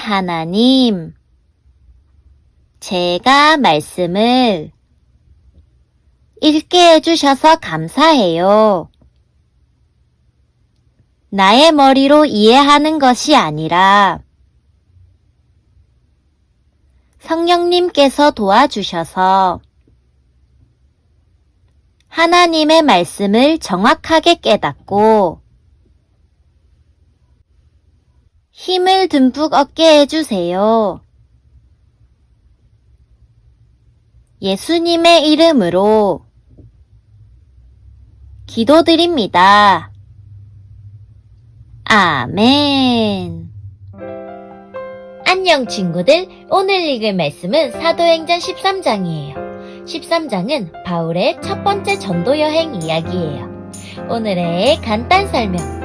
하나님, 제가 말씀을 읽게 해주셔서 감사해요. 나의 머리로 이해하는 것이 아니라 성령님께서 도와주셔서 하나님의 말씀을 정확하게 깨닫고 힘을 듬뿍 얻게 해주세요. 예수님의 이름으로 기도드립니다. 아멘. 안녕 친구들, 오늘 읽을 말씀은 사도행전 13장이에요. 13장은 바울의 첫 번째 전도 여행 이야기예요. 오늘의 간단 설명,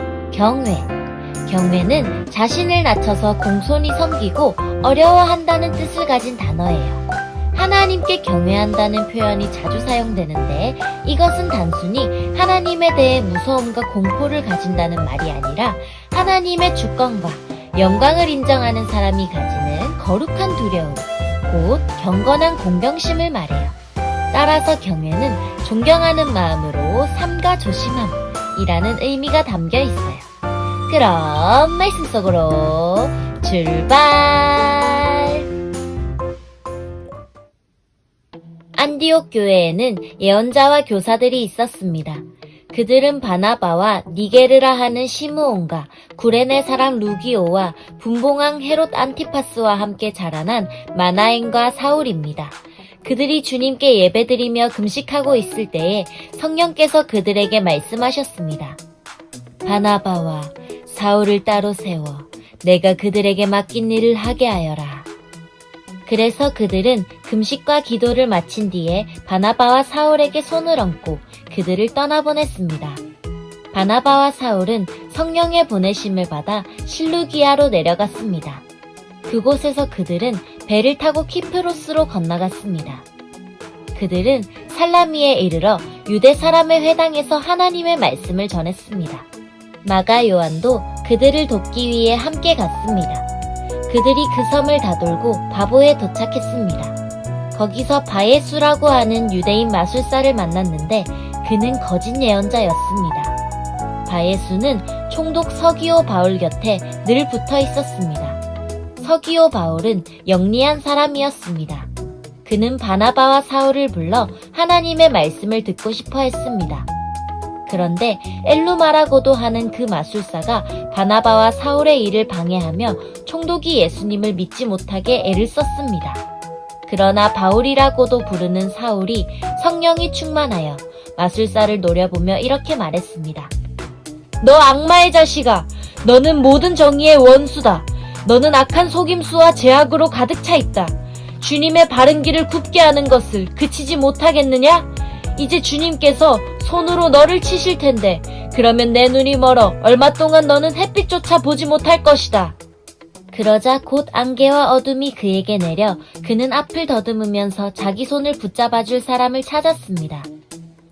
경외는 자신을 낮춰서 공손히 섬기고 어려워한다는 뜻을 가진 단어예요. 하나님께 경외한다는 표현이 자주 사용되는데 이것은 단순히 하나님에 대해 무서움과 공포를 가진다는 말이 아니라 하나님의 주권과 영광을 인정하는 사람이 가지는 거룩한 두려움, 곧 경건한 공경심을 말해요. 따라서 경외는 존경하는 마음으로 삼가 조심함이라는 의미가 담겨 있어요. 그럼 말씀 속으로 출발! 안디옥 교회에는 예언자와 교사들이 있었습니다. 그들은 바나바와 니게르라 하는 시므온과 구레네 사람 루기오와 분봉왕 헤롯 안티파스와 함께 자라난 마나엔과 사울입니다. 그들이 주님께 예배드리며 금식하고 있을 때에 성령께서 그들에게 말씀하셨습니다. 바나바와 사울을 따로 세워 내가 그들에게 맡긴 일을 하게 하여라. 그래서 그들은 금식과 기도를 마친 뒤에 바나바와 사울에게 손을 얹고 그들을 떠나보냈습니다. 바나바와 사울은 성령의 보내심을 받아 실루기아로 내려갔습니다. 그곳에서 그들은 배를 타고 키프로스로 건너갔습니다. 그들은 살라미에 이르러 유대 사람의 회당에서 하나님의 말씀을 전했습니다. 마가 요한도 그들을 돕기 위해 함께 갔습니다. 그들이 그 섬을 다돌고 바보에 도착했습니다. 거기서 바예수라고 하는 유대인 마술사를 만났는데 그는 거짓 예언자였습니다. 바예수는 총독 서기오 바울 곁에 늘 붙어 있었습니다. 서기오 바울은 영리한 사람이었습니다. 그는 바나바와 사울을 불러 하나님의 말씀을 듣고 싶어 했습니다. 그런데 엘루마라고도 하는 그 마술사가 바나바와 사울의 일을 방해하며 총독이 예수님을 믿지 못하게 애를 썼습니다. 그러나 바울이라고도 부르는 사울이 성령이 충만하여 마술사를 노려보며 이렇게 말했습니다. 너 악마의 자식아! 너는 모든 정의의 원수다. 너는 악한 속임수와 제약으로 가득 차 있다. 주님의 바른 길을 굽게 하는 것을 그치지 못하겠느냐? 이제 주님께서 손으로 너를 치실 텐데 그러면 내 눈이 멀어 얼마 동안 너는 햇빛조차 보지 못할 것이다. 그러자 곧 안개와 어둠이 그에게 내려 그는 앞을 더듬으면서 자기 손을 붙잡아줄 사람을 찾았습니다.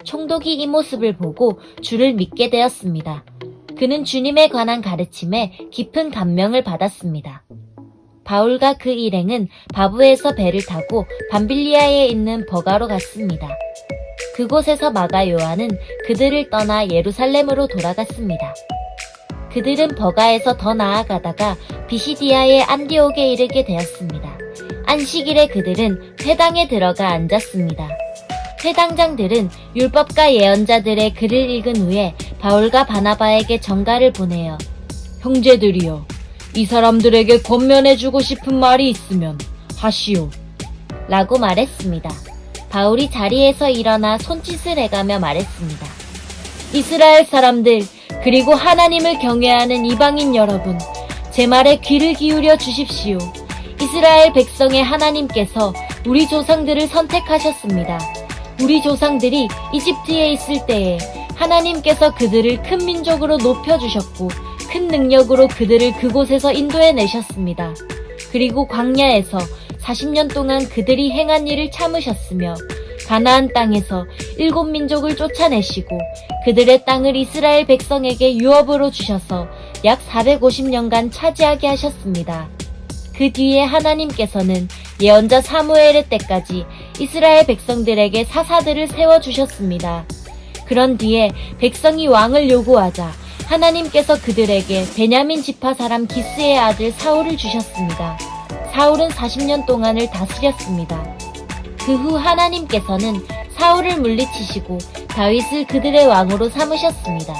총독이 이 모습을 보고 주를 믿게 되었습니다. 그는 주님에 관한 가르침에 깊은 감명을 받았습니다. 바울과 그 일행은 바브에서 배를 타고 밤빌리아에 있는 버가로 갔습니다. 그곳에서 마가 요한은 그들을 떠나 예루살렘으로 돌아갔습니다. 그들은 버가에서 더 나아가다가 비시디아의 안디옥에 이르게 되었습니다. 안식일에 그들은 회당에 들어가 앉았습니다. 회당장들은 율법과 예언자들의 글을 읽은 후에 바울과 바나바에게 전가를 보내어 형제들이여, 이 사람들에게 권면해주고 싶은 말이 있으면 하시오 라고 말했습니다. 바울이 자리에서 일어나 손짓을 해가며 말했습니다. 이스라엘 사람들, 그리고 하나님을 경외하는 이방인 여러분, 제 말에 귀를 기울여 주십시오. 이스라엘 백성의 하나님께서 우리 조상들을 선택하셨습니다. 우리 조상들이 이집트에 있을 때에 하나님께서 그들을 큰 민족으로 높여주셨고 큰 능력으로 그들을 그곳에서 인도해내셨습니다. 그리고 광야에서 40년 동안 그들이 행한 일을 참으셨으며 가나안 땅에서 7민족을 쫓아내시고 그들의 땅을 이스라엘 백성에게 유업으로 주셔서 약 450년간 차지하게 하셨습니다. 그 그 뒤에 하나님께서는 예언자 사무엘의 때까지 이스라엘 백성들에게 사사들을 세워주셨습니다. 그런 뒤에 백성이 왕을 요구하자 하나님께서 그들에게 베냐민 지파 사람 기스의 아들 사울을 주셨습니다. 사울은 40년 동안을 다스렸습니다. 그 후 하나님께서는 사울을 물리치시고 다윗을 그들의 왕으로 삼으셨습니다.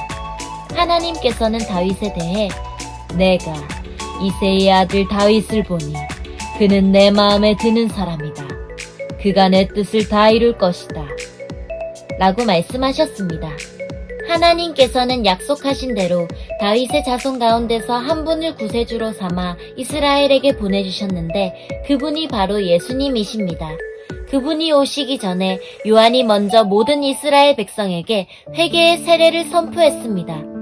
하나님께서는 다윗에 대해 내가 이새의 아들 다윗을 보니 그는 내 마음에 드는 사람이다. 그가 내 뜻을 다 이룰 것이다. 라고 말씀하셨습니다. 하나님께서는 약속하신 대로 다윗의 자손 가운데서 한 분을 구세주로 삼아 이스라엘에게 보내주셨는데 그분이 바로 예수님이십니다. 그분이 오시기 전에 요한이 먼저 모든 이스라엘 백성에게 회개의 세례를 선포했습니다.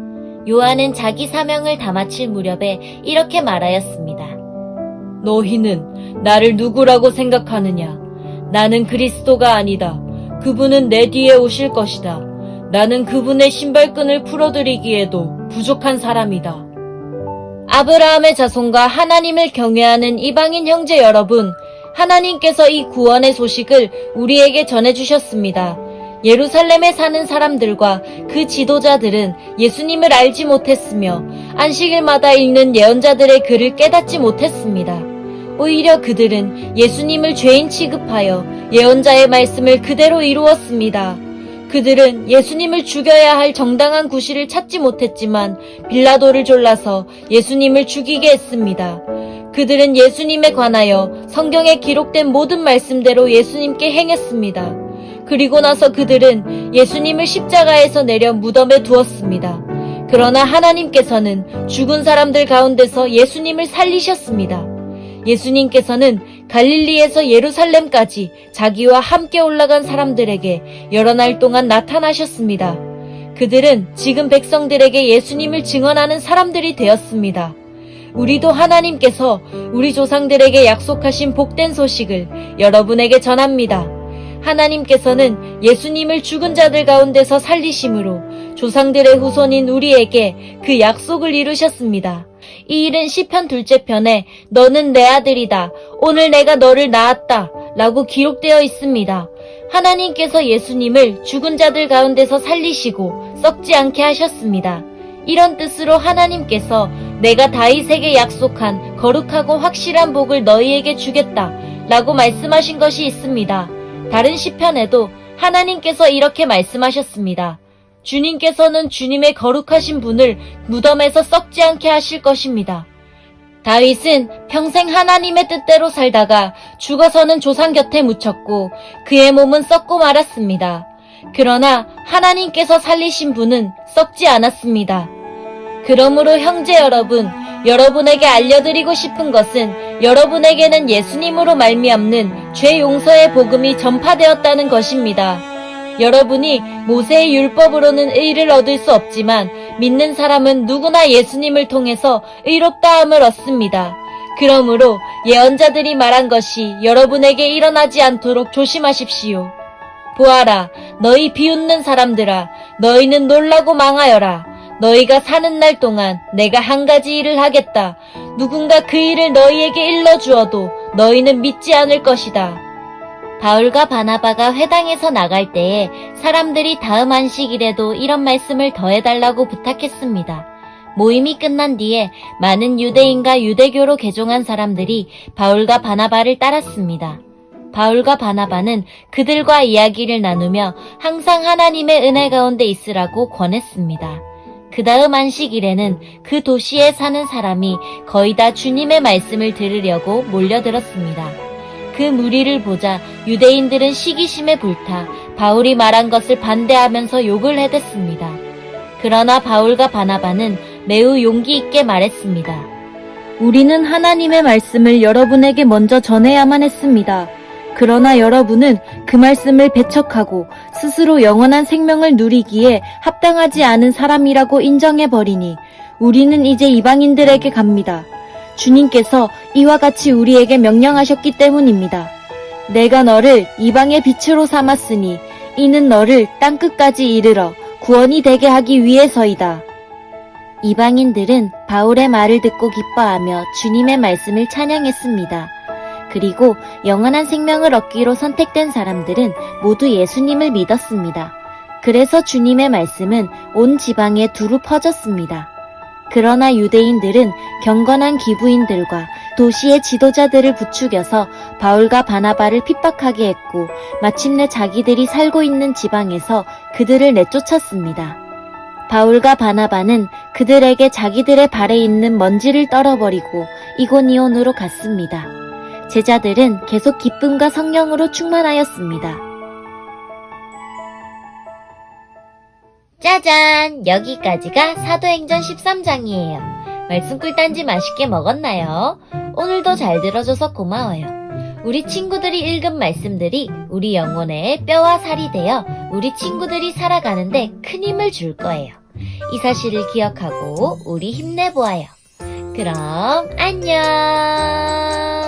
요한은 자기 사명을 다 마칠 무렵에 이렇게 말하였습니다. 너희는 나를 누구라고 생각하느냐? 나는 그리스도가 아니다. 그분은 내 뒤에 오실 것이다. 나는 그분의 신발끈을 풀어드리기에도 부족한 사람이다. 아브라함의 자손과 하나님을 경외하는 이방인 형제 여러분, 하나님께서 이 구원의 소식을 우리에게 전해주셨습니다. 예루살렘에 사는 사람들과 그 지도자들은 예수님을 알지 못했으며 안식일마다 읽는 예언자들의 글을 깨닫지 못했습니다. 오히려 그들은 예수님을 죄인 취급하여 예언자의 말씀을 그대로 이루었습니다. 그들은 예수님을 죽여야 할 정당한 구실을 찾지 못했지만 빌라도를 졸라서 예수님을 죽이게 했습니다. 그들은 예수님에 관하여 성경에 기록된 모든 말씀대로 예수님께 행했습니다. 그리고 나서 그들은 예수님을 십자가에서 내려 무덤에 두었습니다. 그러나 하나님께서는 죽은 사람들 가운데서 예수님을 살리셨습니다. 예수님께서는 갈릴리에서 예루살렘까지 자기와 함께 올라간 사람들에게 여러 날 동안 나타나셨습니다. 그들은 지금 백성들에게 예수님을 증언하는 사람들이 되었습니다. 우리도 하나님께서 우리 조상들에게 약속하신 복된 소식을 여러분에게 전합니다. 하나님께서는 예수님을 죽은 자들 가운데서 살리심으로 조상들의 후손인 우리에게 그 약속을 이루셨습니다. 이 일은 시편 2째 편에 너는 내 아들이다. 오늘 내가 너를 낳았다. 라고 기록되어 있습니다. 하나님께서 예수님을 죽은 자들 가운데서 살리시고 썩지 않게 하셨습니다. 이런 뜻으로 하나님께서 내가 다윗에게 약속한 거룩하고 확실한 복을 너희에게 주겠다. 라고 말씀하신 것이 있습니다. 다른 시편에도 하나님께서 이렇게 말씀하셨습니다. 주님께서는 주님의 거룩하신 분을 무덤에서 썩지 않게 하실 것입니다. 다윗은 평생 하나님의 뜻대로 살다가 죽어서는 조상 곁에 묻혔고 그의 몸은 썩고 말았습니다. 그러나 하나님께서 살리신 분은 썩지 않았습니다. 그러므로 형제 여러분, 여러분에게 알려드리고 싶은 것은 여러분에게는 예수님으로 말미암는 죄 용서의 복음이 전파되었다는 것입니다. 여러분이 모세의 율법으로는 의를 얻을 수 없지만 믿는 사람은 누구나 예수님을 통해서 의롭다함을 얻습니다. 그러므로 예언자들이 말한 것이 여러분에게 일어나지 않도록 조심하십시오. 보아라, 너희 비웃는 사람들아, 너희는 놀라고 망하여라. 너희가 사는 날 동안 내가 한 가지 일을 하겠다. 누군가 그 일을 너희에게 일러주어도 너희는 믿지 않을 것이다. 바울과 바나바가 회당에서 나갈 때에 사람들이 다음 안식일에도 이런 말씀을 더해달라고 부탁했습니다. 모임이 끝난 뒤에 많은 유대인과 유대교로 개종한 사람들이 바울과 바나바를 따랐습니다. 바울과 바나바는 그들과 이야기를 나누며 항상 하나님의 은혜 가운데 있으라고 권했습니다. 그 다음 안식일에는 그 도시에 사는 사람이 거의 다 주님의 말씀을 들으려고 몰려들었습니다. 그 무리를 보자 유대인들은 시기심에 불타 바울이 말한 것을 반대하면서 욕을 해댔습니다. 그러나 바울과 바나바는 매우 용기 있게 말했습니다. 우리는 하나님의 말씀을 여러분에게 먼저 전해야만 했습니다. 그러나 여러분은 그 말씀을 배척하고 스스로 영원한 생명을 누리기에 합당하지 않은 사람이라고 인정해버리니 우리는 이제 이방인들에게 갑니다. 주님께서 이와 같이 우리에게 명령하셨기 때문입니다. 내가 너를 이방의 빛으로 삼았으니 이는 너를 땅끝까지 이르러 구원이 되게 하기 위해서이다. 이방인들은 바울의 말을 듣고 기뻐하며 주님의 말씀을 찬양했습니다. 그리고 영원한 생명을 얻기로 선택된 사람들은 모두 예수님을 믿었습니다. 그래서 주님의 말씀은 온 지방에 두루 퍼졌습니다. 그러나 유대인들은 경건한 기부인들과 도시의 지도자들을 부추겨서 바울과 바나바를 핍박하게 했고 마침내 자기들이 살고 있는 지방에서 그들을 내쫓았습니다. 바울과 바나바는 그들에게 자기들의 발에 있는 먼지를 떨어버리고 이고니온으로 갔습니다. 제자들은 계속 기쁨과 성령으로 충만하였습니다. 짜잔! 여기까지가 사도행전 13장이에요. 말씀 꿀단지 맛있게 먹었나요? 오늘도 잘 들어줘서 고마워요. 우리 친구들이 읽은 말씀들이 우리 영혼의 뼈와 살이 되어 우리 친구들이 살아가는데 큰 힘을 줄 거예요. 이 사실을 기억하고 우리 힘내보아요. 그럼 안녕!